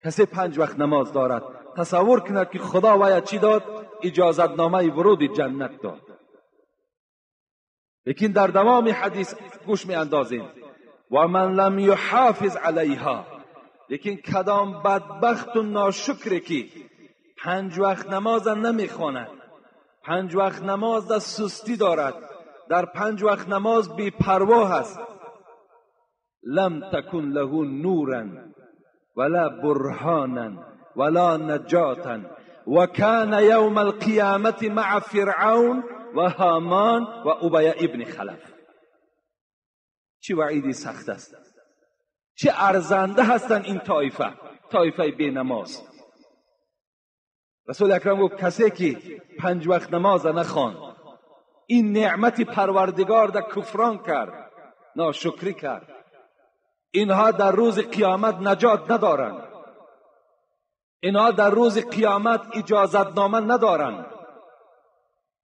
کسی 5 وقت نماز دارد تصور کند که خدا وی چی داد؟ اجازت نامه ورود جنت داد. لیکن در دوام حدیث گوش می اندازیم و من لم یحافظ علیها، لیکن کدام بدبخت و ناشکری که 5 وقت نماز نمی خواند، 5 وقت نماز در سستی دارد، در 5 وقت نماز بی پروا است، لم تکن له نورا ولا برهانا ولا نجاتا و کان یوم القیامت مع فرعون و هامان و ابی ابن خلف. چه وعیدی سخت است، چه ارزنده هستند این طایفه بی نماز. رسول اکرم گفت کسی که 5 وقت نماز نخواند، این نعمت پروردگار در کفران کرد، ناشکری کرد، اینها در روز قیامت نجات ندارند، اینها در روز قیامت اجازت نامه ندارند،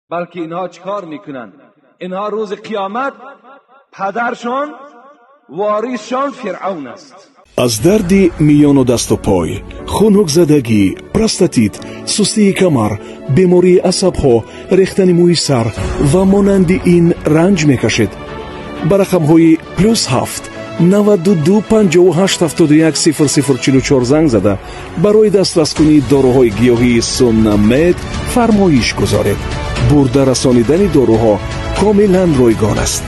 بلکه اینها چیکار میکنند؟ اینها روز قیامت پدرشان واریسشان فرعون است. از درد میان و دست و پای، خنک زدگی، پروستاتیت، سستی کمر، بیماری عصب‌ها، ریختن موی سر و مانند این رنج میکشید. با رقم‌های +7 92 58 71 0044 زنگ زده برای دسترس کنید داروهای گیاهی سونامد فرمایش گذارید. برده رسانیدن داروها کاملا رایگان است.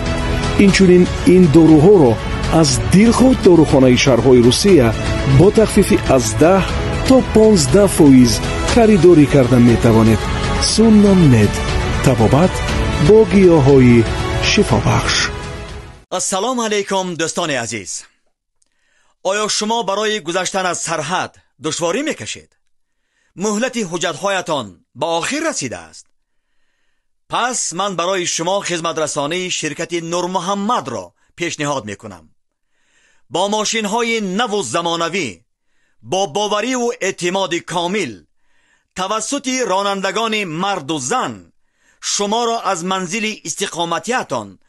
اینچنین این داروها را از دلخواه داروخانه شهرهای روسیه با تخفیف از 10 تا 15% خریداری کردن می توانید. سونامد، طبابت با گیاهای شفابخش. السلام علیکم دوستان عزیز. آیا شما برای گذشتن از سرحد دشواری میکشید؟ مهلت حجت‌هایتان به آخر رسیده است. پس من برای شما خدمت رسانی شرکت نور محمد را پیشنهاد میکنم. با ماشین‌های نو و زمانوی، با باوری و اعتماد کامل، توسط رانندگان مرد و زن شما را از منزل استقامتیتان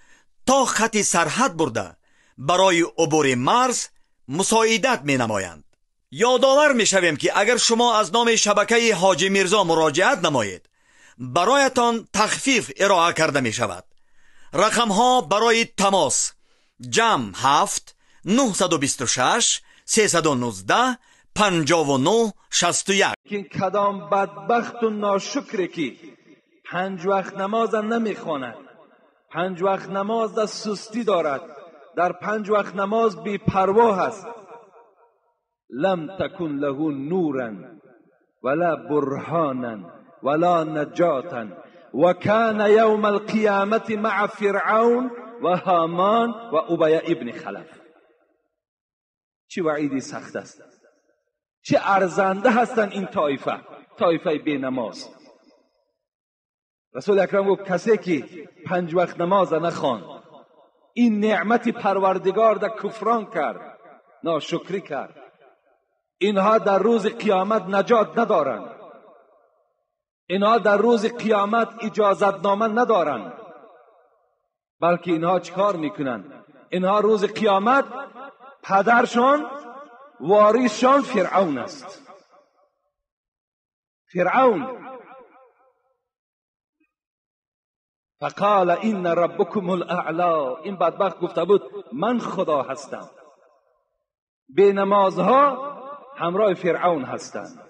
تا خط سرحد برده برای عبور مرز مساعدت می نمایند. یادآور می شویم که اگر شما از نام شبکه حاجی میرزا مراجعت نمایید، برایتان تخفیف ارائه کرده می شود. رقم ها برای تماس جمع 7 926 319 59 61. این کدام بدبخت و ناشکری که 5 وقت نماز نمی خواند، 5 وقت نماز در سستی دارد، در 5 وقت نماز بی پروا است، لم تکن له نورا ولا برهانا ولا نجاتا و کان یوم القیامت مع فرعون و هامان و ابی ابن خلف. چه وعیدی سخت است، چه ارزنده هستند این طایفه بی نماز. رسول اکرم گفت کسی که 5 وقت نماز نخواند، این نعمت پروردگار در کفران کرد، ناشکری کرد، اینها در روز قیامت نجات ندارند، اینها در روز قیامت اجازت نامه ندارند، بلکه اینها چیکار میکنند؟ اینها روز قیامت پدرشان واریسشان فرعون است. فرعون فقال این ربکم الاعلا، این بدبخت گفته بود من خدا هستم. بی نمازها همراه فرعون هستند.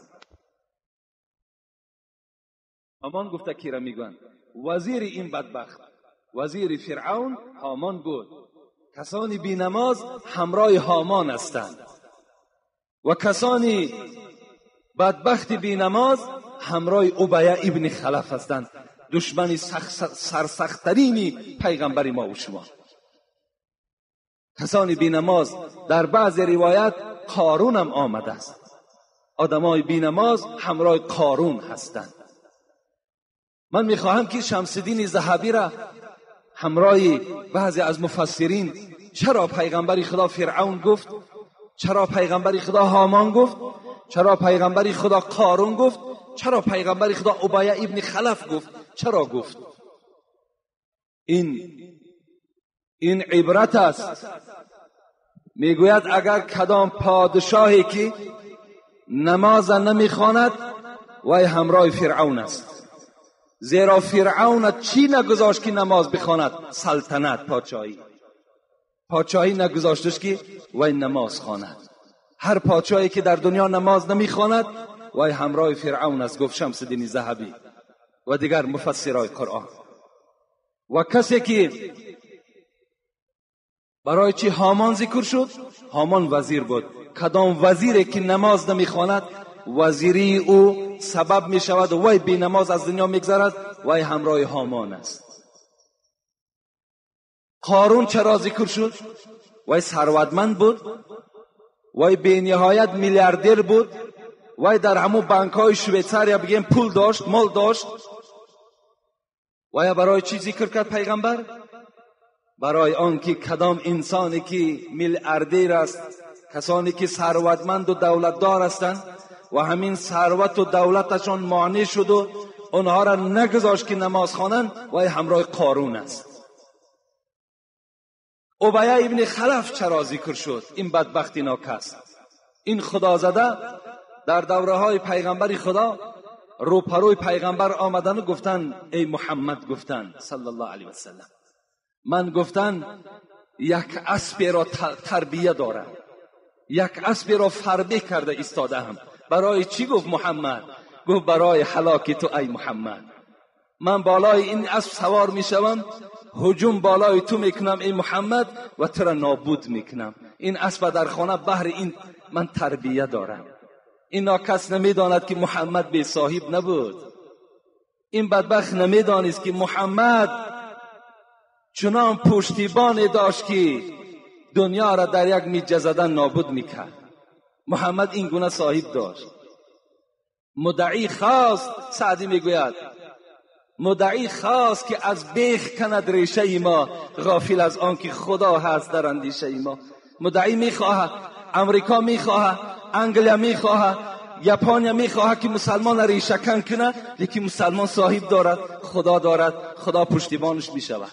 هامان گفته کی را میگن؟ وزیر این بدبخت، وزیر فرعون هامان بود. کسانی بی نماز همراه هامان هستند و کسانی بدبخت بی نماز همراه ابی ابن خلف هستند، دشمن سرسختترین پیغمبر ما و شما. کسانی بی نماز در بعض روایت قارون هم آمده است. آدمای بی نماز همراه قارون هستند. من میخواهم که شمس الدین ذهبی را همراه بعضی از مفسرین، چرا پیغمبر خدا فرعون گفت، چرا پیغمبر خدا هامان گفت، چرا پیغمبر خدا قارون گفت، چرا پیغمبر خدا ابی ابن خلف گفت، چرا گفت؟ این عبرت است. میگوید اگر کدام پادشاهی که نماز نمیخواند وای همراه فرعون است. زیرا فرعون چی نگذاشت که نماز بخواند؟ سلطنت، پادشاهی نگذاشتش که وای نماز خواند. هر پادشاهی که در دنیا نماز نمیخواند وای همراه فرعون است، گفت شمس الدین ذهبی و دیگر مفسرای قرآن. و کسی که برای چی هامان ذکر شد؟ هامان وزیر بود. کدام وزیری که نماز نمیخواند وزیری او سبب می شود و وای بی نماز از دنیا میگذرد، وای همراه هامان است. قارون چرا ذکر شد؟ وای ثروتمند بود، وای بی نهایت میلیاردر بود، وای در همون بانک های شویتزاریا بگیم پول داشت، مال داشت. وای برای چی ذکر کرد پیغمبر؟ برای آن که کدام انسانی که میلیاردر است، کسانی که ثروتمند و دولتدار هستند و همین ثروت و دولتشان مانع شد و اونها را نگذاشت که نماز خوانند، وای همراه قارون است. ابی ابن خلف چرا ذکر شد؟ این بدبخت ناکس، این خدازده در دوره های پیغمبر خدا روپروی پیغمبر آمدن و گفتن ای محمد، گفتن صلی الله علیه و سلم، من گفتن یک اسب را تربیه دارم، یک اسب را فربه کرده ایستاده هم. برای چی؟ گفت محمد. گفت برای هلاک تو ای محمد. من بالای این اسب سوار میشوم، هجوم بالای تو میکنم ای محمد و تو را نابود میکنم. این اسب در خانه بهر این من تربیه دارم. این کس نمیداند که محمد بی صاحب نبود. این بدبخت نمیدانست که محمد چنان پشتیبانی داشت که دنیا را در یک میجه زدن نابود میکرد. محمد این گونه صاحب داشت. مدعی خواست، سعدی میگوید مدعی خواست که از بیخ کند ریشه ما، غافل از آن که خدا هست در اندیشه ما. مدعی میخواهد، امریکا میخواهد، انگلیا میخواهد، ژاپن میخواهد که مسلمان ریشه کن کنه، لیکن مسلمان صاحب دارد، خدا دارد، خدا پشتیبانش میشود.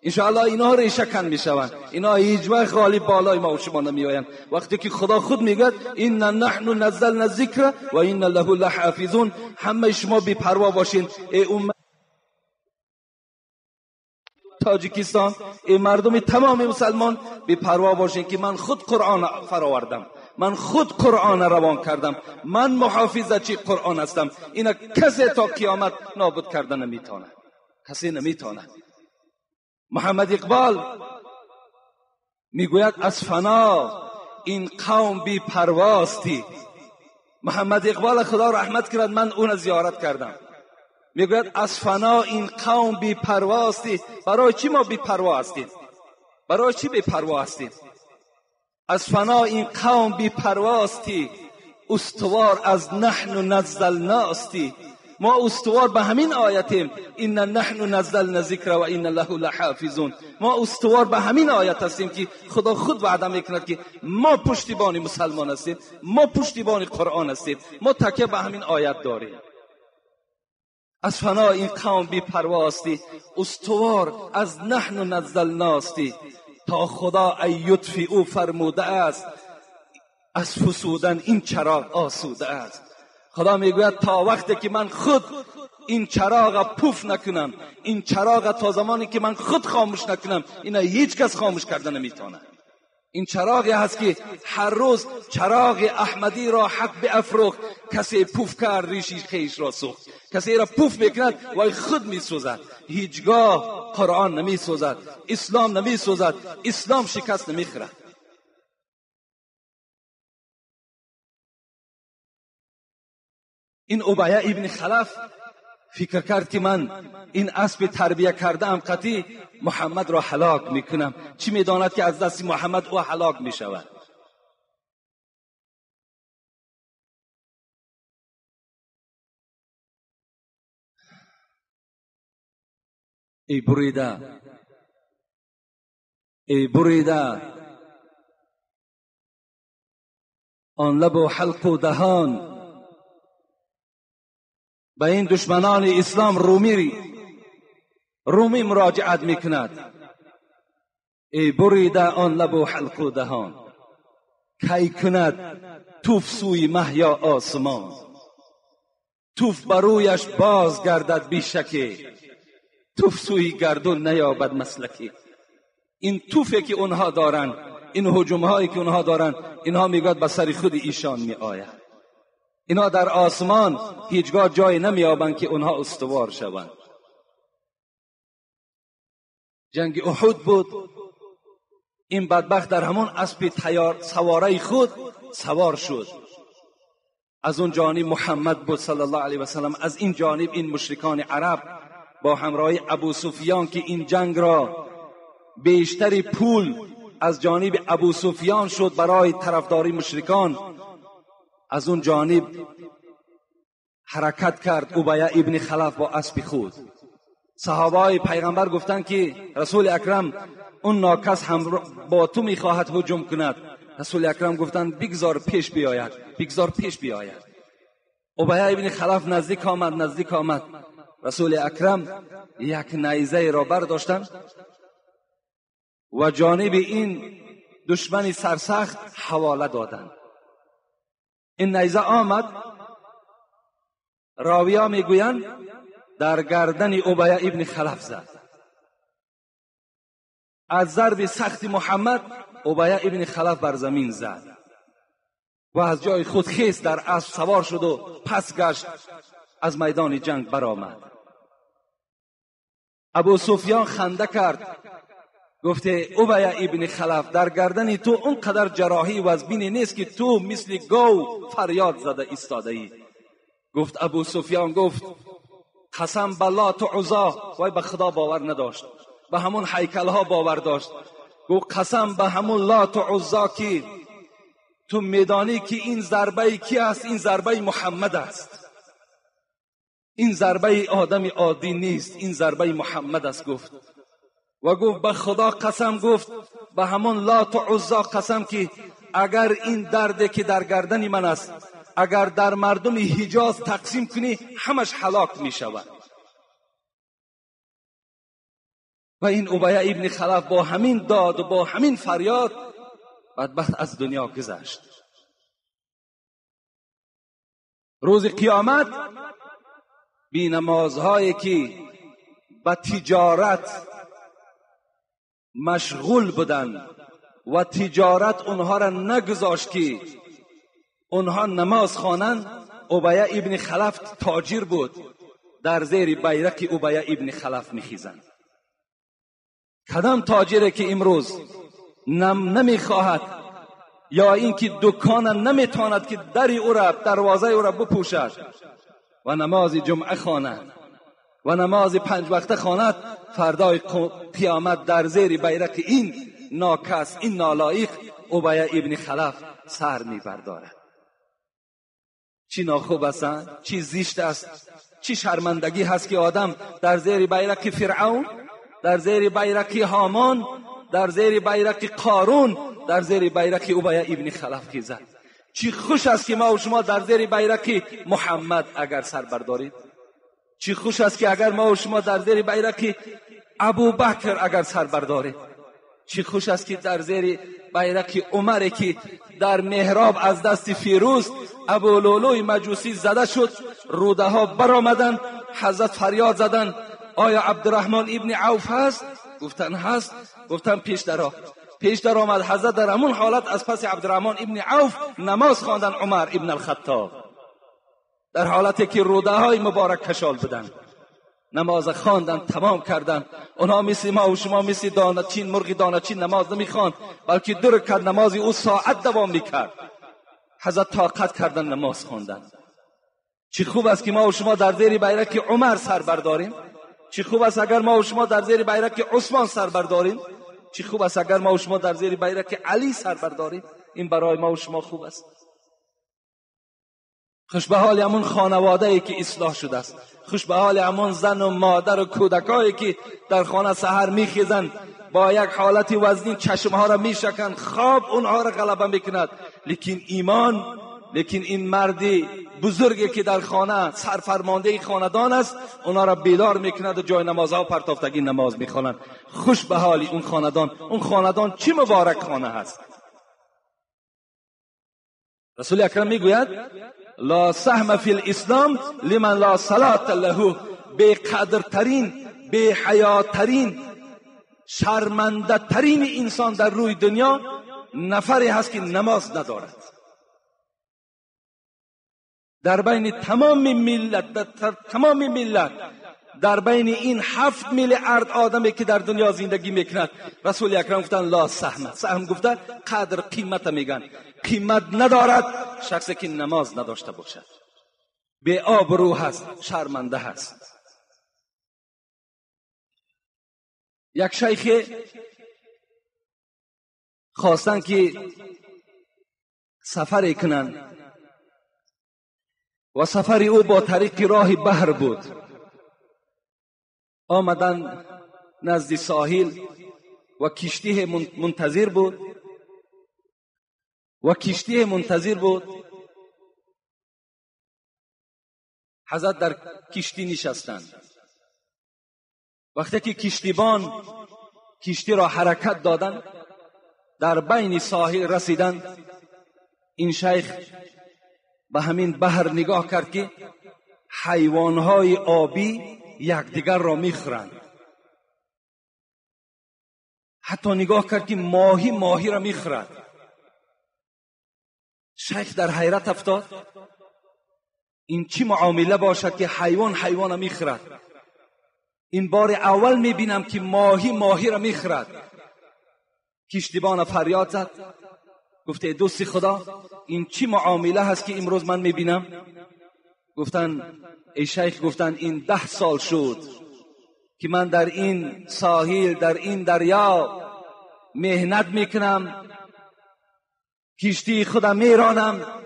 انشاءالله اینا ریشه کن میشوند، اینا هیچ وقت غالب بالای ما و شما نمیآیند. وقتی که خدا خود میگه ان نحن نزلنا الذکر و ان له لحافظون، همه شما بی پروا باشین ای امت تاجیکستان، ای مردم تمام مسلمان بی پروا باشین که من خود قرآن فراوردم، من خود قرآن روان کردم، من محافظه قرآن هستم. اینا کسی تا قیامت نابود کردن نمیتونه، کسی نمیتونه. محمد اقبال میگوید از فنا این قوم بی پرواستی. محمد اقبال خدا رحمت کرد، من اون زیارت کردم. میگوید از فنا این قوم بی پرواستی. برای چی ما بی پروا هستیم؟ برای چی بی پروا هستیم؟ از فنا این قوم بی پرواستی، استوار از نحن نزلناستی. ما استوار به همین آیتیم، این نحن نزلنا ذکر و این له لحافظون. ما استوار به همین آیت هستیم که خدا خود وعده میکند که ما پشتیبان مسلمان هستیم، ما پشتیبان قرآن هستیم، ما تکیه به همین آیت داریم. از فنا این قوم بی پرواستی، استوار از نحن نزلناستی. تا خدا ایطفی او فرموده است، از فسودن این چراغ آسوده است. خدا میگوید تا وقتی که من خود این چراغ پوف نکنم، این چراغ تا زمانی که من خود خاموش نکنم، اینا هیچ کس خاموش کردن نمیتونه. این چراغی هست که هر روز چراغ احمدی را حق بافروخت، کسی پوف کرد ریشی خیش را سوخت. کسی را پوف میکند و خود میسوزد. هیچگاه قرآن نمیسوزد، اسلام نمیسوزد، اسلام شکست نمیخورد. این ابی ابن خلف فکر کرد که من این اسب تربیه کردم قطعی محمد را هلاک میکنم. چی میداند که از دست محمد او هلاک میشود. ای بریده، ای بریده آن لب و حلق و دهان، به این دشمنان اسلام رومی مراجعت میکند. ای بریده آن لب و حلق و دهان، کی کند توف سوی مه یا آسمان، توف برویش باز گردد بیشکی، توف سوی گردون نیابد مسلکی. این توفی که اونها دارن، این هجومهایی که اونها دارن، اینها میگوید به سر خود ایشان می آید. اینا در آسمان هیچگاه جای نمیابند که اونها استوار شوند. جنگ احد بود، این بدبخت در همون اسب سواره خود سوار شد. از اون جانب محمد بود صلی الله علیه و سلم، از این جانب این مشرکان عرب با همراهی ابو سفیان که این جنگ را بیشتری پول از جانب ابو سفیان شد برای طرفداری مشرکان. از اون جانب حرکت کرد ابی ابن خلف با اسب خود. صحابه پیغمبر گفتند که رسول اکرم اون ناکس هم با تو میخواهد هجوم کند. رسول اکرم گفتند بگذار پیش بیاید، بگذار پیش بیاید. ابی ابن خلف نزدیک آمد. رسول اکرم یک نیزه را برداشتند و جانب این دشمن سرسخت حواله دادند. این نیزه آمد، راویا میگویند در گردن ابی ابن خلف زد. از ضرب سخت محمد ابی ابن خلف بر زمین زد و از جای خود خیست، در اسب سوار شد و پس گشت، از میدان جنگ برآمد. ابو سفیان خنده کرد، گفته ابی ابن خلف در گردن تو اونقدر جراحی و از بینی نیست که تو مثل گاو فریاد زده ایستاده ای. گفت ابو سفیان گفت قسم به لات و عزا، وای به خدا باور نداشت، به همون هیکل ها باور داشت. گفت قسم به همون لات و عزا که تو میدانی که این ضربه کی است؟ این ضربه محمد است، این ضربه آدم عادی نیست، این ضربه محمد است. گفت و گفت به خدا قسم، گفت به همون لات و عزا قسم که اگر این درده که در گردن من است اگر در مردم حجاز تقسیم کنی همش هلاک می شود. و این ابی ابن خلف با همین داد و با همین فریاد بدبخت از دنیا گذشت. روز قیامت بی نمازهایی که به تجارت مشغول بودن و تجارت اونها را نگذاشت که اونها نماز خوانند. ابی ابن خلف تاجر بود، در زیر بیرق ابی ابن خلف میخیزند. کدام تاجره که امروز نمیخواهد یا اینکه دکان نمیتواند که در او را دروازه او را بپوشد و نماز جمعه خواند و نماز 5 وقته خواند، فردای قیامت در زیر بیرق این ناکس، این نالایق ابی ابن خلف سر میبردارد. چی ناخوب است، چی زشت است، چی شرمندگی هست که آدم در زیر بیرق فرعون، در زیر بیرق هامان، در زیر بیرق قارون، در زیر بیرق ابی ابن خلف خیزد. چی خوش است که ما و شما در زیر بیرق محمد اگر سر بردارید. چی خوش است که اگر ما و شما در زیر بیرق ابوبکر اگر سر بردارید. چی خوش است که در زیر بیرق عمر که در محراب از دست فیروز ابولولوی مجوسی زده شد، روده ها برآمدند، حضرت فریاد زدند آیا عبدالرحمن ابن عوف هست؟ گفتن هست. گفتن پیش در آمد. حضرت در همون حالت از پس عبدالرحمن ابن عوف نماز خواندن عمر ابن الخطاب، در حالتی که روده های مبارک کشال بدن. نماز خواندن، تمام کردن. اونها مثل ما و شما مثل دانچین، مرغ دانچین نماز نمیخواند، بلکه 2 رکعت نمازی او ساعت دوام میکرد. حضرت طاقت کردن نماز خواندن. چی خوب است که ما و شما در زیر بیرق عمر سر برداریم. چی خوب است اگر ما و شما در زیر بیرق عثمان سر برداریم. چی خوب است اگر ما و شما در زیر بیرق علی سر برداریم. این برای ما و شما خوب است. خوش به حال همون خانواده‌ای که اصلاح شده است. خوش به حال همون زن و مادر و کودکایی که در خانه سحر میخیزند، با یک حالت وزنین چشمها را میشکند، خواب اونها را غلبه میکند. لیکن ایمان، لیکن این مردی بزرگی که در خانه سرفرمانده خاندان است، اونا را بیدار میکند و جای نمازها پرتافتگی نماز میخوانند. خوش به حال اون خاندان چی مبارک خانه هست. رسول اکرم میگوید لا سهم فی الاسلام لمن لا صلاة له. بی قدرترین، بی حیاترین، شرمنده ترین انسان در روی دنیا نفری هست که نماز ندارد. در بین تمام ملت، در بین این 7 میلیارد آدمی که در دنیا زندگی میکند، رسول اکرم گفتن لا سهم. سهم گفته قدر، قیمت میگن. قیمت ندارد شخصی که نماز نداشته باشد. بی آبرو هست، شرمنده هست. یک شیخ خواستن که سفر کنن و سفر او با طریق راه بحر بود. آمدن نزد ساحل و کشتی منتظر بود. حضرت در کشتی نشستند. وقتی که کشتیبان کشتی را حرکت دادند، در بین ساحل رسیدند، این شیخ به همین بحر نگاه کرد که حیوانهای آبی یکدیگر را میخورند. حتی نگاه کرد که ماهی را میخورد. شیخ در حیرت افتاد، این چی معامله باشد که حیوان میخورد؟ این بار اول میبینم که ماهی را میخورد. کشتیبان فریاد زد، گفته دوستی خدا این چی معامله هست که امروز من میبینم؟ گفتن ای شیخ، گفتن این 10 سال شد که من در این ساحل، در این دریا مهنت میکنم، کشتی خودم میرانم،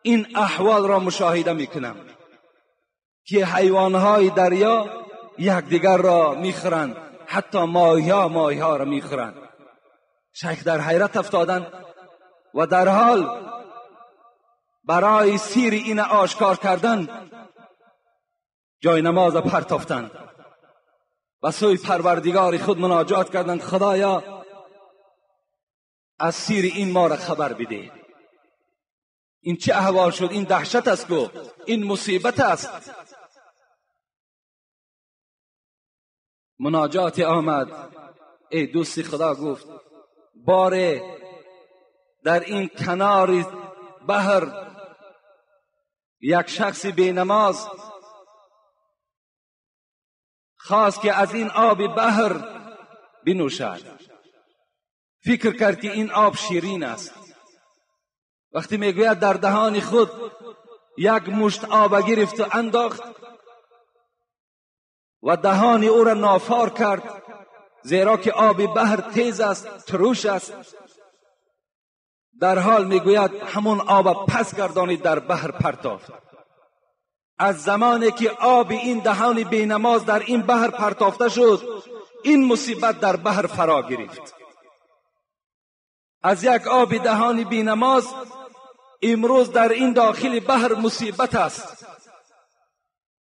این احوال را مشاهده میکنم که حیوانهای دریا یکدیگر را میخورند، حتی ماهی‌ها را میخورند. شیخ در حیرت افتادند و در حال برای سیر این آشکار کردن جای نماز پرتافتند و سوی پروردگار خود مناجات کردند، خدایا از سیر این ما را خبر بده. این چه احوال شد؟ این دهشت است، گو این مصیبت است. مناجات آمد. ای دوستی خدا، گفت باره در این کنار بحر یک شخص بی نماز خواست که از این آب بحر بنوشد. فکر کرد که این آب شیرین است. وقتی میگوید در دهان خود یک مشت آب گرفت و انداخت و دهان او را نافار کرد، زیرا که آب بحر تیز است، تروش است. در حال میگوید همون آب پس گردانید در بحر پرتافت. از زمانی که آب این دهان بینماز در این بحر پرتافته شد، این مصیبت در بحر فرا گرفت. از یک آب دهان بینماز امروز در این داخل بحر مصیبت است.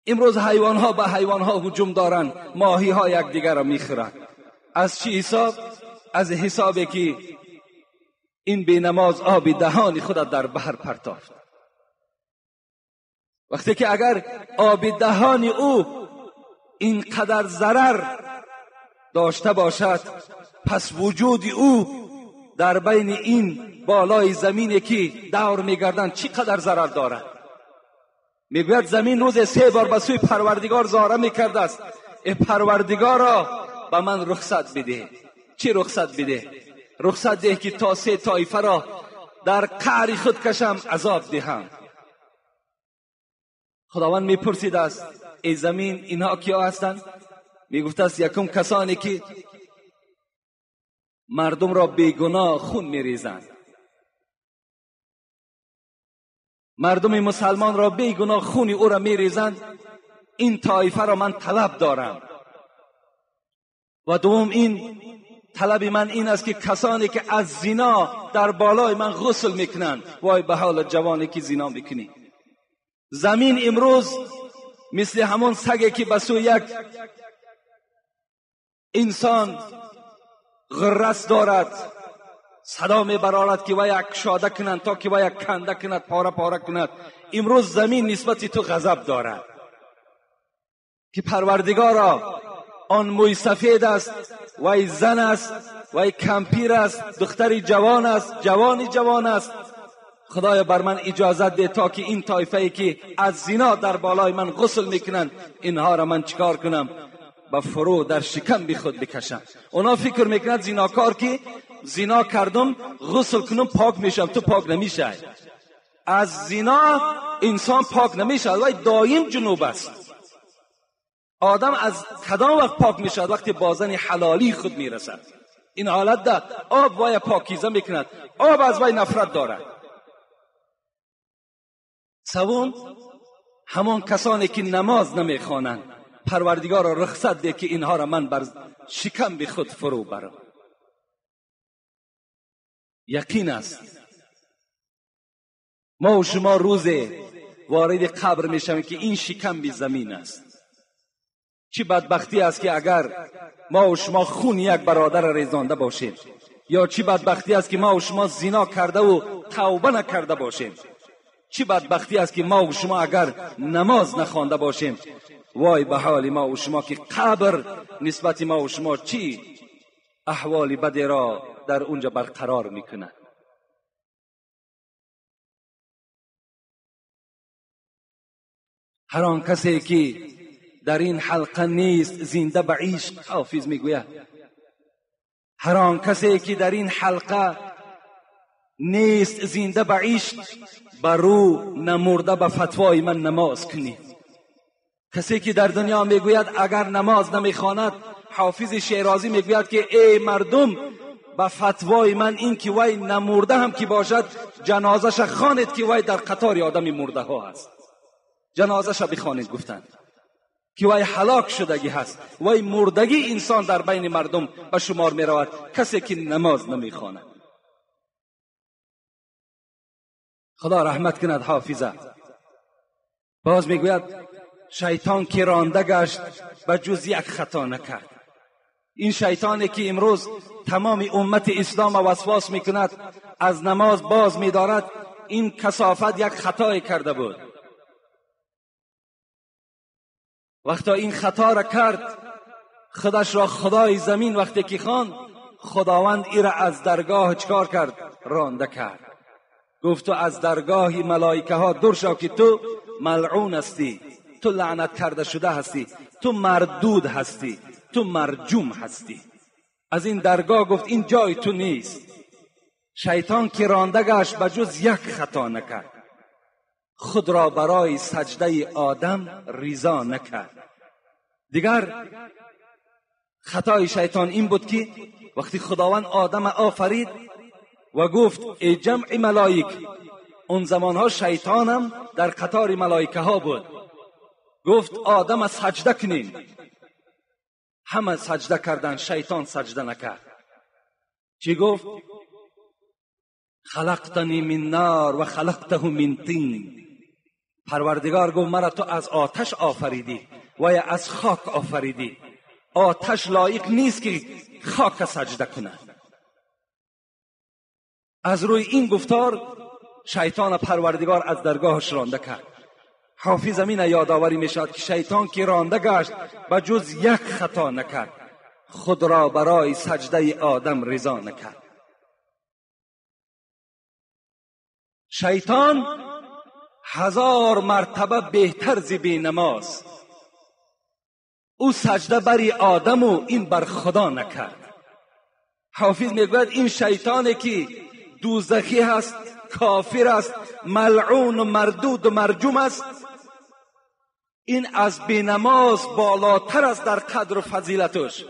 امروز حیوانها به حیوانها هجوم دارند، ماهی‌ها یکدیگر را میخورند. از چی حساب؟ از حسابی که این بینماز آب دهان خود در بحر پرتافت. وقتی که اگر آب دهان او اینقدر ضرر داشته باشد، پس وجود او در بین این بالای زمینی که دور میگردند چقدر ضرر دارد. میگوید زمین روز 3 بار به سوی پروردگار زاره میکرده است، ای پروردگارا به من رخصت بده. چی رخصت بده؟ رخصت ده که تا 3 طایفه را در قعر خود کشم، عذاب دهم. خداوند میپرسید است ای زمین اینها کیا هستند؟ میگفت است یکم کسانی که مردم را بیگناه خون میریزند. مردم مسلمان را بیگناه خون او را میریزند، این طایفه را من طلب دارم. و دوم این طلب من این است که کسانی که از زنا در بالای من غسل میکنند، وای به حال جوانی که زنا میکنی. زمین امروز مثل همون سگی که به سوی یک انسان غرس دارد، صدا میبرارد که وای یک شاده کنند تا که وای یک کنده کند، پاره پاره کند. امروز زمین نسبت تو غضب دارد که پروردگارا آن موی سفید است، وای زن است، وای کمپیر است، دختری جوان است، جوانی جوان است. خدایا بر من اجازت ده تا که این طایفه ای که از زنا در بالای من غسل میکنند اینها را من چیکار کنم؟ با فرو در شکم بی خود بکشم. اونا فکر میکنند زناکار که زنا کردم غسل کنم پاک میشم. تو پاک نمیشه. از زنا انسان پاک نمیشه، وای دایم جنوب است. آدم از کدام وقت پاک میشد؟ وقتی بازن حلالی خود میرسد. این حالت ده آب وای پاکیزه میکند، آب از وای نفرت دارد. سوم، همان کسانی که نماز نمیخوانند پروردگار را رخصت ده که اینها را من بر شکم بی خود فرو برم. یقین است ما و شما روز وارد قبر میشیم که این شکم بی زمین است. چی بدبختی است که اگر ما و شما خون یک برادر را ریزانده باشیم، یا چی بدبختی است که ما و شما زنا کرده و توبه نکرده باشیم. چی بدبختی است که ما و شما اگر نماز نخوانده باشیم. وای به حال ما و شما که قبر نسبت ما و شما چی احوال بدی را در اونجا برقرار میکنه. هر آن کسی که در این حلقه نیست زنده به عشق، حافظ میگوید هر آن کسی که در این حلقه نیست زنده به عشق، بر او نمرده به فتوای من نماز کنید. کسی که در دنیا میگوید اگر نماز نمیخواند، حافظ شیرازی میگوید که ای مردم به فتوای من این که وای نمرده هم که باشد جنازش خوانید که وای در قطار آدم مرده ها هست. جنازش بخوانید، گفتند که وای هلاک شدگی هست، وای مردگی انسان در بین مردم به شمار می رود کسی که نماز نمی خواند. خدا رحمت کند حافظه. باز میگوید شیطان که رانده گشت به جز یک خطا نکرد. این شیطانی که امروز تمام امت اسلام وسواس میکند، از نماز باز میدارد، این کثافت یک خطای کرده بود. وقتا این خطا را کرد، خودش را خدای زمین وقتی که خواند، خداوند ای را از درگاه چکار کرد؟ رانده کرد. گفت تو از درگاه ملائکه ها دور شو که تو ملعون هستی، تو لعنت کرده شده هستی، تو مردود هستی، تو مرجوم هستی. از این درگاه گفت این جای تو نیست. شیطان که رانده گشت به جز یک خطا نکرد، خود را برای سجده آدم رضا نکرد. دیگر خطای شیطان این بود که وقتی خداوند آدم آفرید و گفت ای جمع ملائک، اون زمانها شیطانم در قطار ملائکه ها بود، گفت آدم سجده کنین. همه سجده کردن، شیطان سجده نکرد. چی گفت؟ خلقتنی من نار و خلقته من طین. پروردگار گفت مرا تو از آتش آفریدی و یا از خاک آفریدی. آتش لایق نیست که خاک سجده کنه. از روی این گفتار شیطان پروردگار از درگاهش رانده کرد. حافظ امین یادآوری میشد که شیطان که رانده گشت به جز یک خطا نکرد، خود را برای سجده آدم رضا نکرد. شیطان 1000 مرتبه بهتر ز بینماز. او سجده بر آدم و این بر خدا نکرد. حافظ میگوید این شیطانی که دوزخی هست، کافر است، ملعون و مردود و مرجوم است، این از بینماز بالاتر است در قدر و فضیلتش،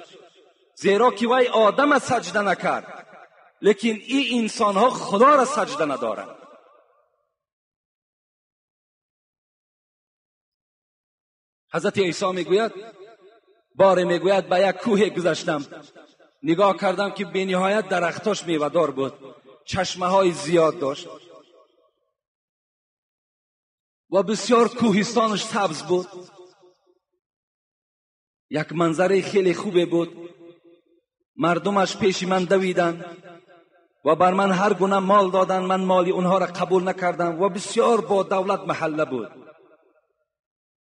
زیرا که وی آدم سجده نکرد، لیکن این انسان ها خدا را سجده ندارند. حضرت عیسی میگوید باره میگوید به یک کوه گذشتم، نگاه کردم که بی نهایت درختاش میوه‌دار بود، چشمه های زیاد داشت و بسیار کوهستانش سبز بود. یک منظره خیلی خوبه بود. مردمش پیش من دویدن و بر من هر گونه مال دادند، من مالی اونها را قبول نکردم و بسیار با دولت محله بود.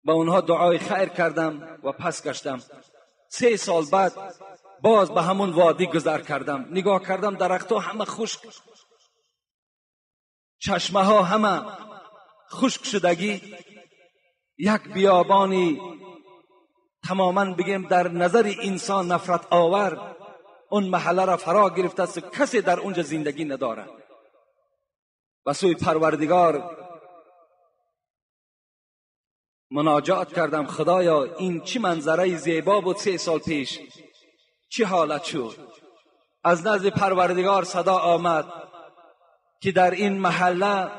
با اونها دعای خیر کردم و پس گشتم. 3 سال بعد باز به همون وادی گذر کردم. نگاه کردم درختها همه خشک، چشمه ها همه خشک شدگی، یک بیابانی تماما بگیم در نظر انسان نفرت آور اون محله را فرا گرفته است. کسی در اونجا زندگی نداره. و سوی پروردگار مناجات کردم، خدایا این چه منظره زیبا بود 3 سال پیش، چه حالت شد. از نزد پروردگار صدا آمد که در این محله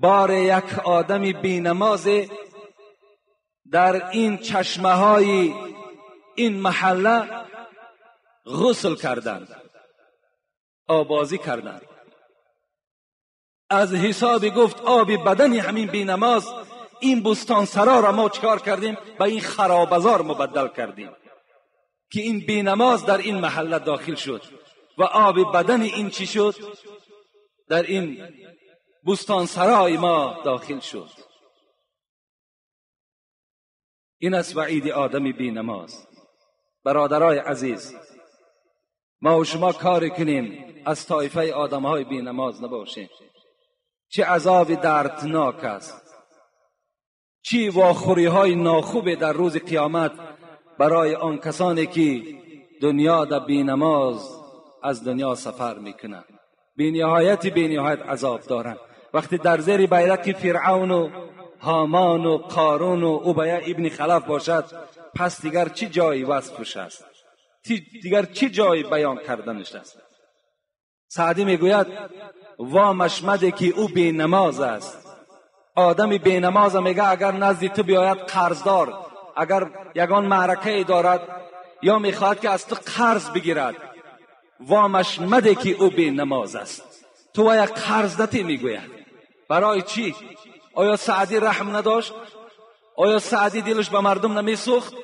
بار یک آدم بینماز در این چشمه های این محله غسل کردند، آبازی کردند. از حساب گفت آب بدن همین بینماز این بستان سرا را ما چکار کردیم؟ به این خرابزار مبدل کردیم که این بینماز در این محله داخل شد و آب بدن این چی شد؟ در این بستان سرای ما داخل شد. این است وعید آدم بینماز. برادرای عزیز، ما و شما کار کنیم از طایفه آدمهای بینماز نباشیم. چه عذاب دردناک است، چه واخوری های ناخوب در روز قیامت برای آن کسانی که دنیا در بینماز از دنیا سفر میکنند. بینهایت عذاب دارند. وقتی در زیر بیرق فرعون و هامان و قارون و ابی ابن خلف باشد، پس دیگر چه جایی وصفش است؟ دیگر چه جایی بیان کردنش است؟ سعدی میگوید وامش مده که او بینماز است. آدم بینماز میگه اگر نزد تو بیاید قرضدار، اگر یگان معرکه دارد یا میخواهد که از تو قرض بگیرد، وامش مده که او بینماز است. تو یک قرض دتی میگوید. برای چی؟ آیا سعدی رحم نداشت؟ آیا سعدی دلش به مردم نمیسوخت؟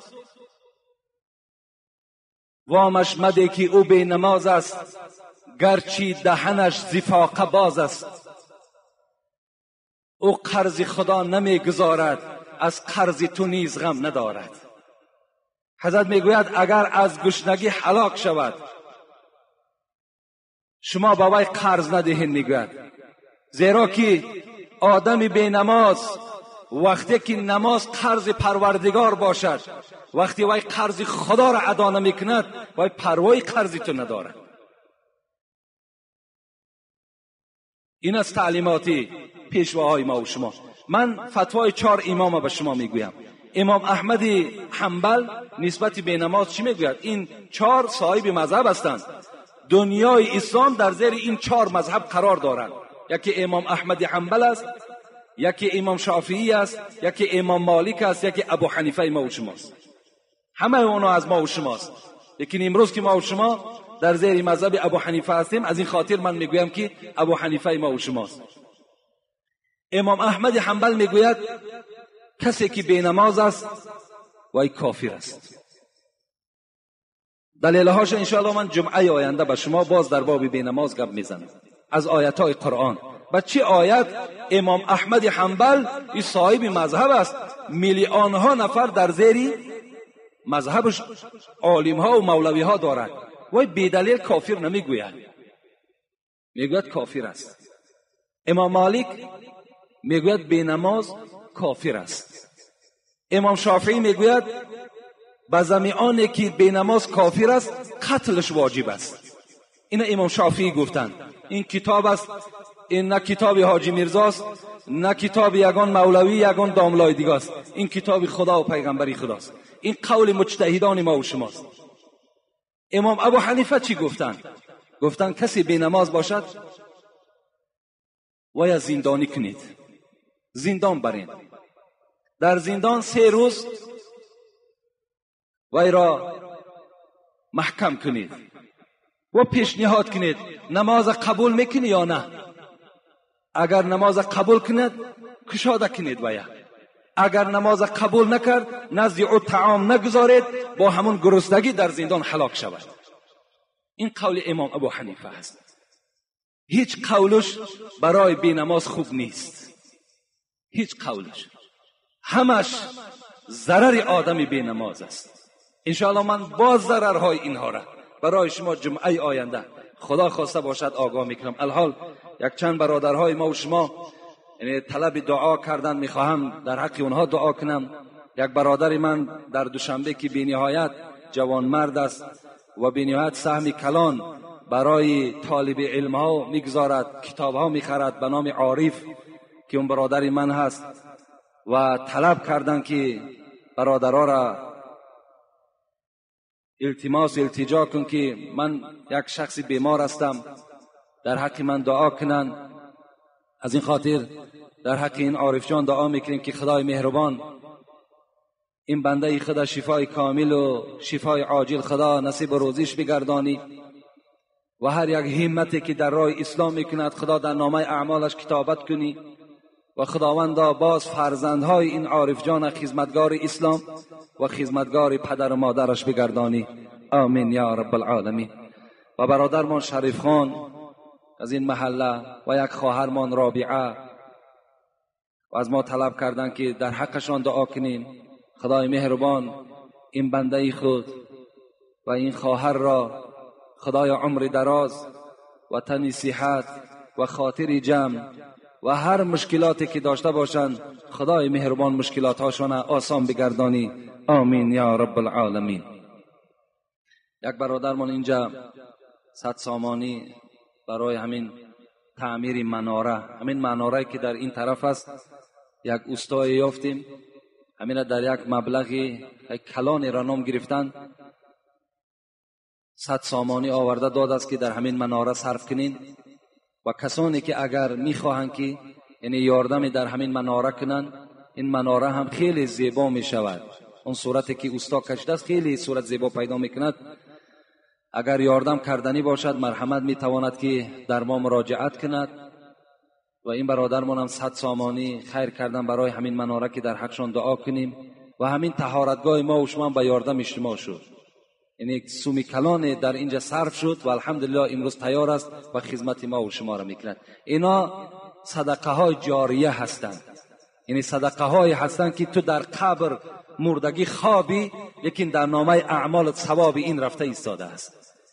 وامش مده که او بینماز است، گرچه دهنش زفاقه باز است. او قرض خدا نمیگذارد، از قرض تو نیز غم ندارد. حضرت میگوید اگر از گشنگی هلاک شود شما با وی قرض ندهید. میگوید زیرا که آدم بینماز وقتی که نماز قرض پروردگار باشد، وقتی وی قرض خدا را ادا نمیکند، وی پروای قرض تو ندارد. این از تعلیماتی پیشواهای ما و شما. من فتوای 4 امام به شما میگویم. امام احمد حنبل نسبت به نماز چی میگوید؟ این 4 صاحب مذهب هستند. دنیای اسلام در زیر این 4 مذهب قرار دارند. یکی امام احمد حنبل است، یکی امام شافعی است، یکی امام مالک است، یکی ابو حنیفه ما و شماست. همه اونا از ما و شماست. لیکن امروز که ما و شما در زیر مذهب ابو حنیفه هستیم، از این خاطر من میگویم که ابو حنیفه ما و شماست. امام احمد حنبل میگوید کسی که بینماز است وای کافر است. دلیلهاش انشاءالله من جمعه آینده به شما باز در باب بینماز گپ میزنم از آیاتهای قرآن. و چه آیت؟ امام احمد حنبل این صاحب مذهب است، میلیون ها نفر در زیر مذهبش عالم ها و مولوی ها دارد. وای بیدلیل کافر نمیگوید، میگوید کافر است. امام مالک میگوید بینماز کافر است. امام شافعی میگوید به زمیانی که بینماز کافر است قتلش واجب است. این امام شافعی گفتند. این کتاب است، این نه کتاب حاجی میرزاست، نه کتاب یگان مولوی یگان داملای دیگه است. این کتاب خدا و پیغمبری خداست. این قول مجتهدان ما و شماست. امام ابو حنیفه چی گفتند؟ گفتند کسی بینماز باشد وای زندانی کنید، زندان برین، در زندان 3 روز وای را محکم کنید و پیشنهاد کنید نماز قبول میکنی یا نه. اگر نماز قبول کند کشاده کنید وای. اگر نماز قبول نکرد نزد او طعام نگذارید، با همون گرسنگی در زندان هلاک شود. این قول امام ابو حنیفه است. هیچ قولش برای بینماز خوب نیست، هیچ قولش، همش ضرر آدم بینماز است. انشاءالله من باز ضررهای اینها را برای شما جمعه آینده خدا خواسته باشد آگاه میکنم. الحال یک چند برادرهای ما و شما طلب دعا کردن، میخواهم در حق اونها دعا کنم. یک برادر من در دوشنبه که بینهایت جوان مرد است و بینهایت سهم کلان برای طالب علم ها میگذارد، کتاب ها میخرد به نام عارف که اون برادر من هست، و طلب کردن که برادرها را التجا کن که من یک شخص بیمار هستم، در حق من دعا کنن. از این خاطر در حق این عارف جان دعا میکنیم که خدای مهربان این بنده خدا شفای کامل و شفای عاجل خدا نصیب روزیش بگردانی و هر یک همتی که در راه اسلام میکند خدا در نامه اعمالش کتابت کنی و خداوندا باز فرزندهای این عارف جان خدمتگار اسلام و خدمتگار پدر و مادرش بگردانی. آمین یا رب العالمین. و برادرمان شریف خان از این محله و یک خواهرمان رابعه و از ما طلب کردن که در حقشان دعا کنیم. خدای مهربان این بنده خود و این خواهر را خدای عمر دراز و تن صحت و خاطر جمع و هر مشکلاتی که داشته باشند خدای مهربان مشکلاتهاشان آسان بگردانی. آمین یا رب العالمین. یک برادرمان اینجا 100 سامانی برای همین تعمیر مناره، همین مناره که در این طرف است، یک اوستای یافتیم، همین در یک مبلغی کلان را نام گرفتن، 100 سامانی آورده داد است که در همین مناره صرف کنین و کسانی که اگر میخواهند که یعنی یاردمی در همین مناره کنن، این مناره هم خیلی زیبا می شود. اون صورتی که اوستا کشیده است خیلی صورت زیبا پیدا میکند. اگر یاردم کردنی باشد مرحمت میتواند که در ما مراجعت کند و این برادرمان هم 100 سامانی خیر کردن برای همین مناره که در حقشان دعا کنیم و همین طهارتگاه ما و شما به یاردم اجتماع شد. یعنی سومی کلان در اینجا صرف شد و الحمدلله امروز تیار است و خدمت ما و شما را میکند. اینا صدقه های جاریه هستند، یعنی صدقه های هستند که تو در قبر مردگی خوابی لیکن در نامه اعمال ثواب این رفته ایستاده است.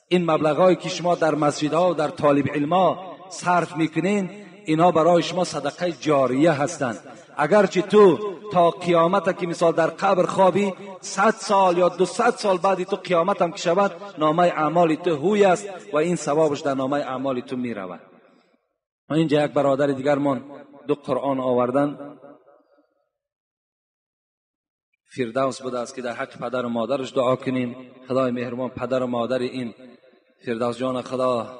این مبلغایی که شما در مسجدها و در طالب علما صرف میکنین اینا برای شما صدقه جاریه هستند. اگرچه تو تا قیامت که مثال در قبر خوابی 100 سال یا 200 سال بعد تو قیامت هم که شود نامه اعمال تو هوی است و این ثوابش در نامه اعمال تو می رود. اینجا یک برادر دیگرمان 2 قرآن آوردن، فردوس بوده است که در حق پدر و مادرش دعا کنیم. خدای مهربان پدر و مادر این فردوس جان خدا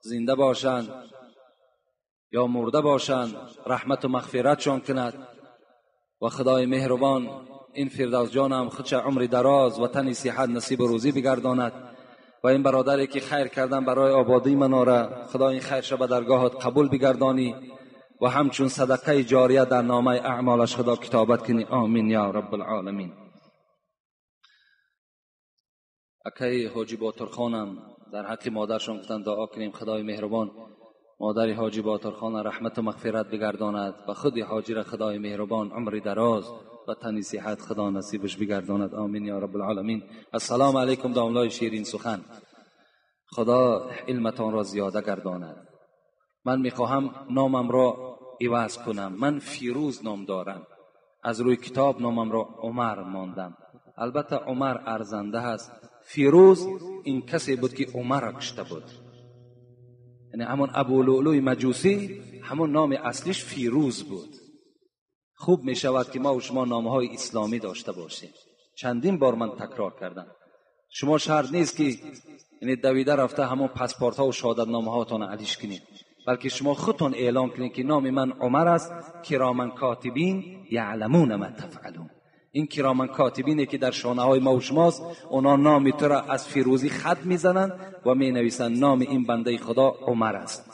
زنده باشند یا مرده باشند، رحمت و مغفرتشان کند و خدای مهربان این فردوس جان هم خودش عمر دراز و تن صحت نصیب و روزی بگرداند و این برادری که خیر کردن برای آبادی مناره خدا این خیرش به درگاهت قبول بگردانی و همچون صدقه جاریه در نامه اعمالش خدا کتابت کنی. آمین یا رب العالمین. اکی حاجی باتر خانم در حق مادرشان گفتن دعا کنیم خدای مهربان مادر حاجی باتر خان رحمت و مغفرت بگرداند و خود حاجی را خدای مهربان عمر دراز و تن صحت خدا نصیبش بگرداند. آمین یا رب العالمین. السلام علیکم داملای شیرین سخن، خدا علمتان را زیاده گرداند. من میخواهم نامم را عوض کنم. من فیروز نام دارم، از روی کتاب نامم را عمر ماندم. البته عمر ارزنده است، فیروز این کسی بود که عمر را کشته بود، یعنی همون ابو لؤلؤ مجوسی همون نام اصلیش فیروز بود. خوب می شود که ما و شما نامهای اسلامی داشته باشیم. چندین بار من تکرار کردم، شما شرط نیست که یعنی دویده رفته همون پاسپورت ها و شهادت نامه هاتون علیش کنید، بلکه شما خودتون اعلام کنید که نام من عمر است، کرامن کاتبین یعلمون ما تفعلون. این کرامن کاتبینه که در شانه های ما و شماست، اونا نام تو را از فیروزی خط میزنن و می نویسن نام این بنده خدا عمر است.